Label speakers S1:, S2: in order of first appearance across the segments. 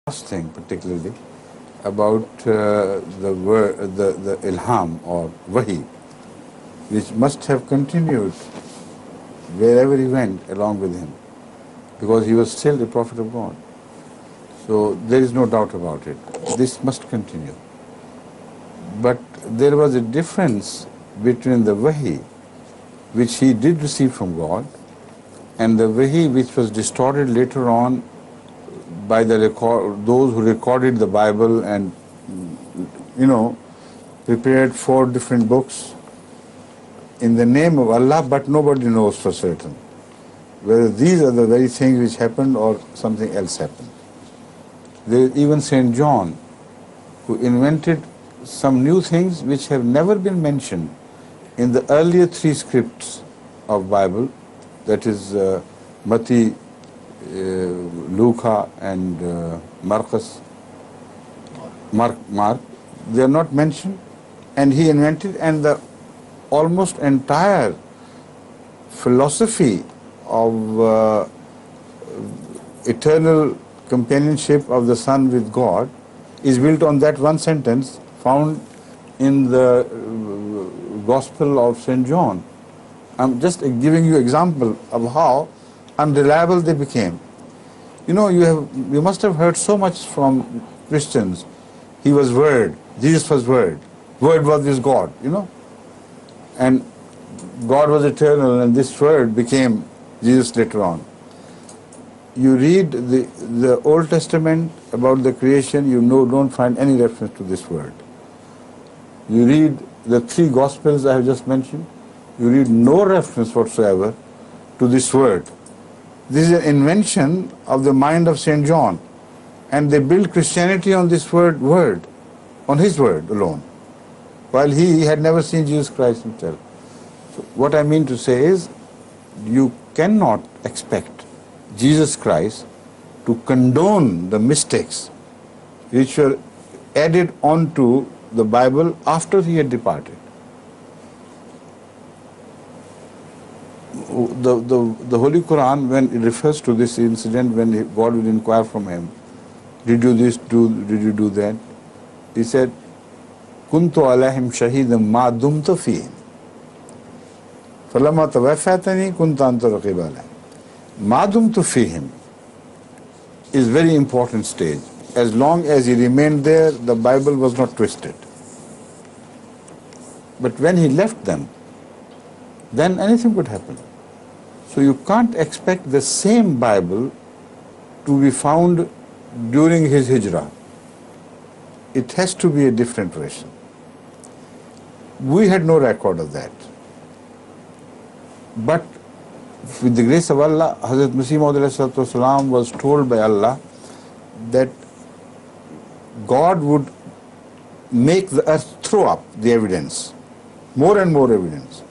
S1: last thing particularly about the Ilham or Wahi, which must have continued wherever he went along with him, because he was still the prophet of God. So there is no doubt about it. This must continue. But there was a difference between the Wahi, which he did receive from God, and the Wahi which was distorted later on by those who recorded the Bible and, prepared 4 different books in the name of Allah, but nobody knows for certain whether these are the very things which happened or something else happened. There is even St. John, who invented some new things which have never been mentioned in the earlier 3 scripts of Bible, that is Matthew, Luca and Mark. They are not mentioned, and he invented, and the almost entire philosophy of eternal companionship of the Son with God is built on that one sentence found in the Gospel of St. John. I'm just giving you example of how unreliable they became. You must have heard so much from Christians. He was Word, Jesus was Word, Word was with God, and God was eternal, and this Word became Jesus later on. You read the Old Testament about the creation, don't find any reference to this word. You read the 3 Gospels I have just mentioned, you read no reference whatsoever to this word. This is an invention of the mind of St. John, and they built Christianity on this word, on his word alone, while he had never seen Jesus Christ himself. So what I mean to say is, you cannot expect Jesus Christ to condone the mistakes which were added onto the Bible after he had departed. The Holy Quran, when it refers to this incident, when God would inquire from him, did you do that? He said, Kuntu alayhim shahidan ma dumtu fihim. Falamma tawaffaytani kunta anta raqiba alayhim. Ma dumtu fihim is very important stage. As long as he remained there, the Bible was not twisted. But when he left them, then anything could happen. So you can't expect the same Bible to be found during his hijrah. It has to be a different version. We had no record of that. But with the grace of Allah, Hazrat Masih Maud was told by Allah that God would make the earth throw up the evidence, more and more evidence,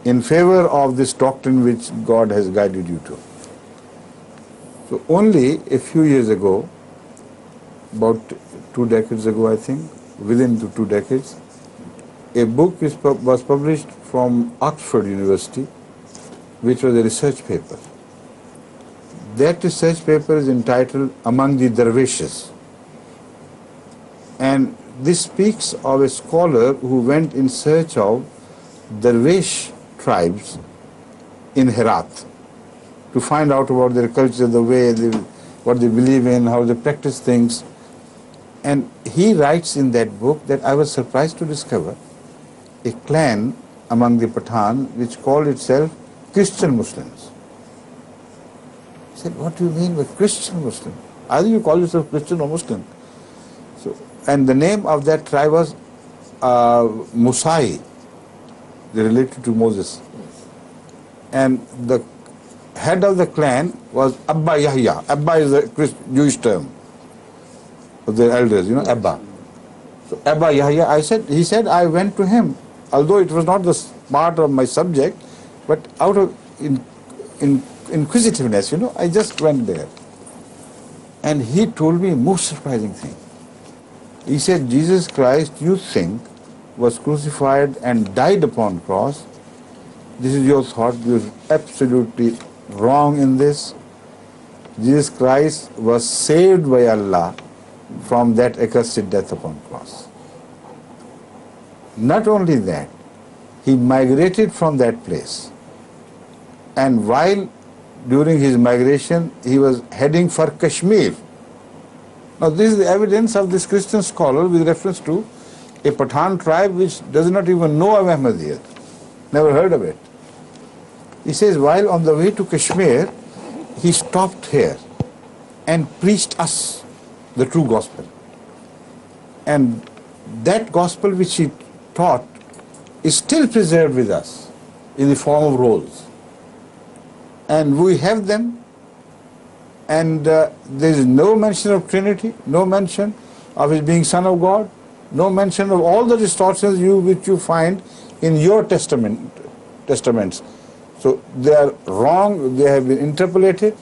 S1: in favor of this doctrine which God has guided you to. So only a few years ago, about 2 decades ago I think, within 2 decades, a book was published from Oxford University, which was a research paper. That research paper is entitled Among the Dervishes. And this speaks of a scholar who went in search of Dervish tribes in Herat to find out about their culture, the way what they believe in, how they practice things. And he writes in that book that I was surprised to discover a clan among the Pathan which called itself Christian Muslims. He said, what do you mean by Christian Muslim? Either you call yourself Christian or Muslim. So, and the name of that tribe was Musai. They related to Moses. And the head of the clan was Abba Yahya. Abba is a Jewish term of their elders, Abba. So Abba Yahya, he said, I went to him, although it was not the part of my subject, but out of inquisitiveness, I just went there. And he told me a most surprising thing. He said, Jesus Christ, you think, was crucified and died upon cross. This is your thought. You're absolutely wrong in this. Jesus Christ was saved by Allah from that accursed death upon cross. Not only that, he migrated from that place. And while during his migration, he was heading for Kashmir. Now this is the evidence of this Christian scholar with reference to a Pathan tribe which does not even know of Ahmadiyyat, never heard of it. He says, while on the way to Kashmir, he stopped here and preached us the true gospel. And that gospel which he taught is still preserved with us in the form of rolls. And we have them, and there is no mention of Trinity, no mention of his being Son of God, no mention of all the distortions which you find in your testaments. So they are wrong, they have been interpolated.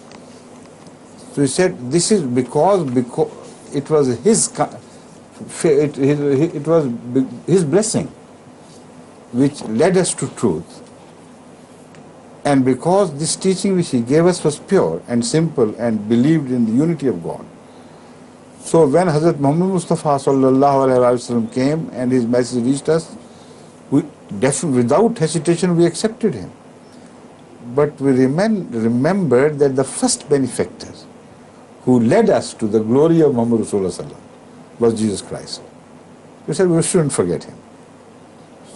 S1: So he said this is because it was his blessing which led us to truth. And because this teaching which he gave us was pure and simple and believed in the unity of God. So when Hazrat Muhammad Mustafa sallallahu alaihi wasallam came and his message reached us, without hesitation we accepted him. But we remembered that the first benefactor who led us to the glory of Muhammad Rasulullah sallallahu was Jesus Christ. We said we shouldn't forget him.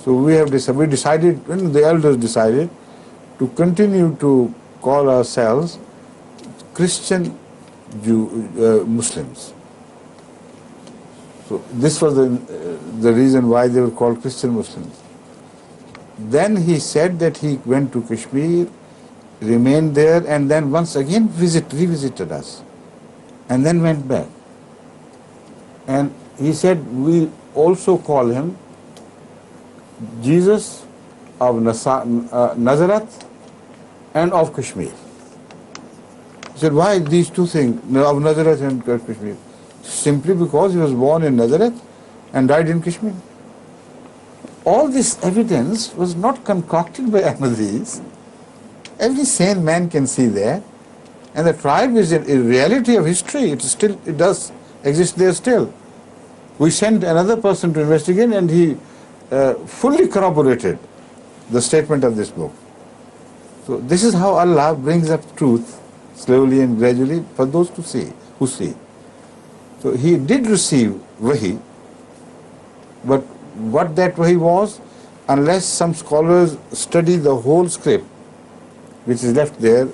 S1: So we decided, the elders decided, to continue to call ourselves Christian Muslims. So this was the reason why they were called Christian Muslims. Then he said that he went to Kashmir, remained there, and then once again revisited us, and then went back. And he said we also call him Jesus of Nazareth and of Kashmir. He said, why these two things, of Nazareth and Kashmir? Simply because he was born in Nazareth and died in Kashmir. All this evidence was not concocted by Ahmadis. Every sane man can see that. And the tribe is a reality of history. It does exist there still. We sent another person to investigate, and he fully corroborated the statement of this book. So this is how Allah brings up truth slowly and gradually for those who see. So he did receive wahi, but what that wahi was, unless some scholars study the whole script which is left there,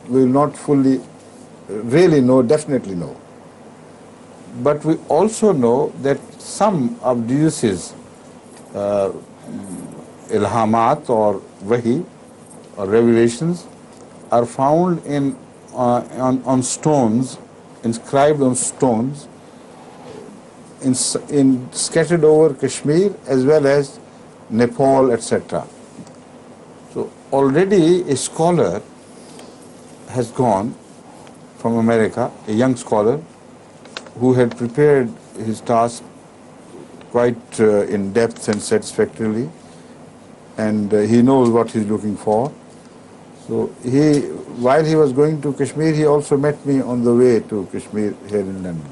S1: we will not fully really know, definitely know. But we also know that some of Jesus' ilhamat or wahi or revelations are found on stones, inscribed on stones, scattered over Kashmir as well as Nepal, etc. So already a scholar has gone from America, a young scholar who had prepared his task quite in depth and satisfactorily, and he knows what he's looking for. So while he was going to Kashmir, he also met me on the way to Kashmir here in London.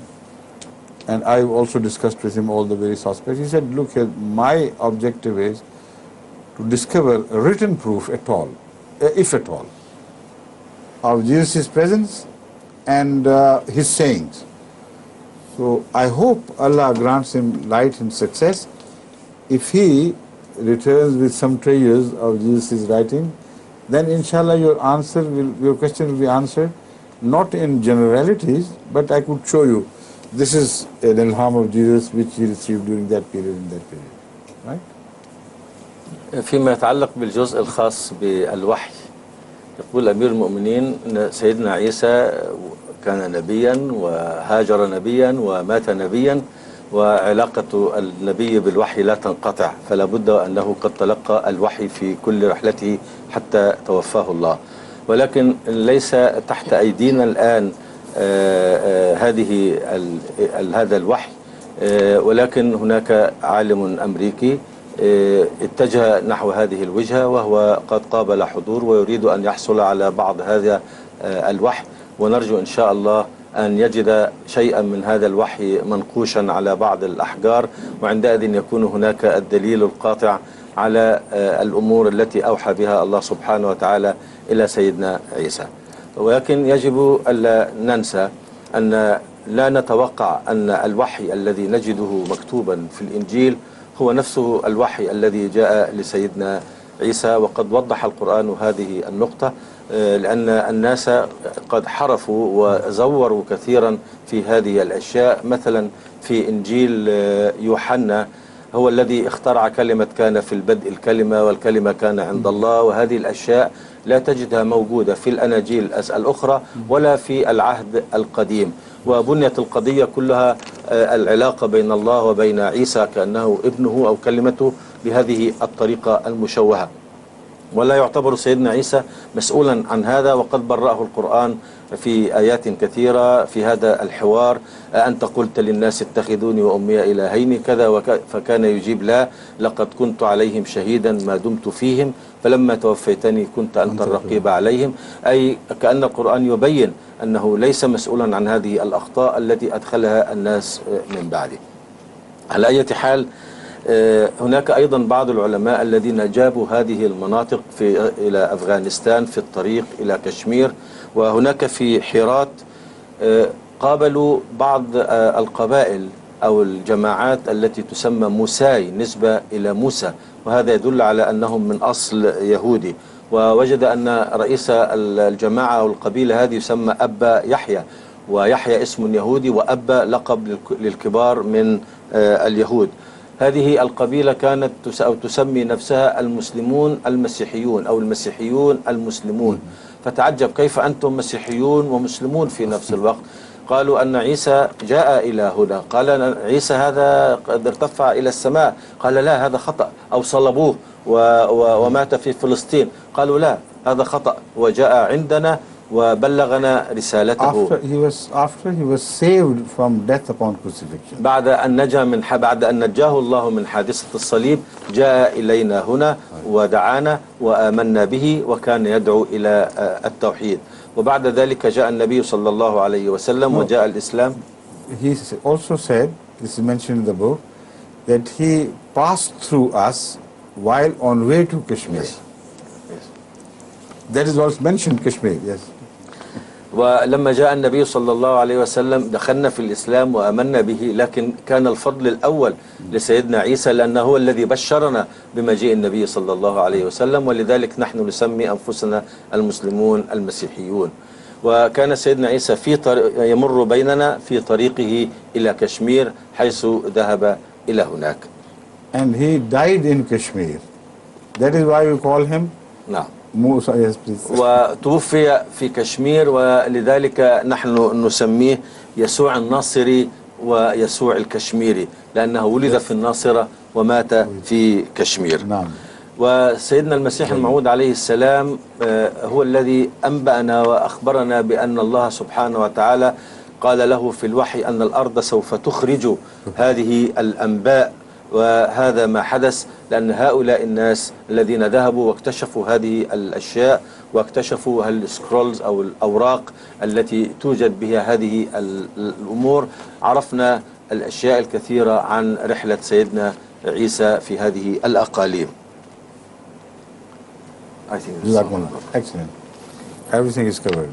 S1: And I also discussed with him all the various aspects. He said, look here, my objective is to discover a written proof at all, if at all, of Jesus' presence and his sayings. So I hope Allah grants him light and success. If he returns with some treasures of Jesus' writing, then inshallah your question will be answered, not in generalities, but I could show you this is an ilham of Jesus which he received during that period and that period. Right?
S2: فيما يتعلق بالجزء الخاص بالوحي، يقول أمير المؤمنين أن سيدنا عيسى كان نبيا وهاجر نبيا ومات نبيا، وعلاقة النبي بالوحي لا تنقطع، فلا بد أنه قد تلقى الوحي في كل رحلته حتى توفاه الله. ولكن ليس تحت أيدينا الآن هذا الوحي، ولكن هناك عالم أمريكي اتجه نحو هذه الوجهة، وهو قد قابل حضور ويريد أن يحصل على بعض هذا الوحي، ونرجو إن شاء الله أن يجد شيئا من هذا الوحي منقوشا على بعض الأحجار، وعندئذ يكون هناك الدليل القاطع على الأمور التي أوحى بها الله سبحانه وتعالى إلى سيدنا عيسى. ولكن يجب ألا ننسى أن لا نتوقع أن الوحي الذي نجده مكتوبا في الإنجيل هو نفسه الوحي الذي جاء لسيدنا عيسى، وقد وضح القرآن هذه النقطة، لأن الناس قد حرفوا وزوروا كثيرا في هذه الأشياء. مثلا في إنجيل يوحنا هو الذي اخترع كلمة كان في البدء الكلمة والكلمة كان عند الله، وهذه الأشياء لا تجدها موجودة في الأناجيل الأخرى ولا في العهد القديم. وبنيت القضية كلها العلاقة بين الله وبين عيسى كأنه ابنه أو كلمته بهذه الطريقة المشوهة، ولا يعتبر سيدنا عيسى مسؤولا عن هذا، وقد برأه القرآن في آيات كثيرة في هذا الحوار. أنت قلت للناس اتخذوني وأمي إلهين كذا فكان يجيب لا، لقد كنت عليهم شهيدا ما دمت فيهم فلما توفيتني كنت أنت الرقيب عليهم. أي كأن القرآن يبين أنه ليس مسؤولا عن هذه الأخطاء التي أدخلها الناس من بعده. على أي حال، هناك أيضا بعض العلماء الذين جابوا هذه المناطق إلى أفغانستان في الطريق إلى كشمير، وهناك في حيرات قابلوا بعض القبائل أو الجماعات التي تسمى موساي نسبة إلى موسى، وهذا يدل على أنهم من أصل يهودي. ووجد أن رئيس الجماعة أو القبيلة هذه يسمى أبا يحيى، ويحيى اسم يهودي وأبا لقب للكبار من اليهود. هذه القبيلة كانت تسمي نفسها المسلمون المسيحيون أو المسيحيون المسلمون، فتعجب كيف أنتم مسيحيون ومسلمون في نفس الوقت. قالوا أن عيسى جاء إلى هنا، قال عيسى هذا قد ارتفع إلى السماء، قال لا هذا خطأ، أو صلبوه ومات في فلسطين، قالوا لا هذا خطأ وجاء عندنا وبلغنا رسالته.
S1: After he was saved from death upon crucifixion.
S2: بعد أن نجاه الله من حادثة الصليب جاء إلينا هنا ودعانا وآمنا به وكان يدعو إلى التوحيد. وبعد ذلك جاء النبي صلى الله عليه وسلم وجاء الإسلام.
S1: He also said, this is mentioned in the book, that he passed through us while on way to Kashmir.
S2: Yes. Yes.
S1: That is also mentioned Kashmir, yes.
S2: ولما جاء النبي صلى الله عليه وسلم دخلنا في الإسلام وأمنا به، لكن كان الفضل الأول لسيدنا عيسى لأنه هو الذي بشرنا بمجيء النبي صلى الله عليه وسلم، ولذلك نحن نسمي أنفسنا المسلمون المسيحيون. وكان سيدنا عيسى يمر بيننا في طريقه إلى كشمير حيث ذهب إلى هناك.
S1: And he died in Kashmir. That is why we call him.
S2: نعم.
S1: موسى. Yes, please.
S2: وتوفي في كشمير، ولذلك نحن نسميه يسوع الناصري ويسوع الكشميري، لأنه ولد في الناصرة ومات في كشمير.
S1: نعم.
S2: وسيدنا المسيح الموعود عليه السلام هو الذي أنبأنا وأخبرنا بأن الله سبحانه وتعالى قال له في الوحي أن الأرض سوف تخرج هذه الأنباء، وهذا ما حدث لأن هؤلاء الناس الذين ذهبوا واكتشفوا هذه الأشياء واكتشفوا السكرولز أو الأوراق التي توجد بها هذه الأمور، عرفنا الأشياء الكثيرة عن رحلة سيدنا عيسى في هذه الأقاليم.
S1: Excellent. Everything is covered.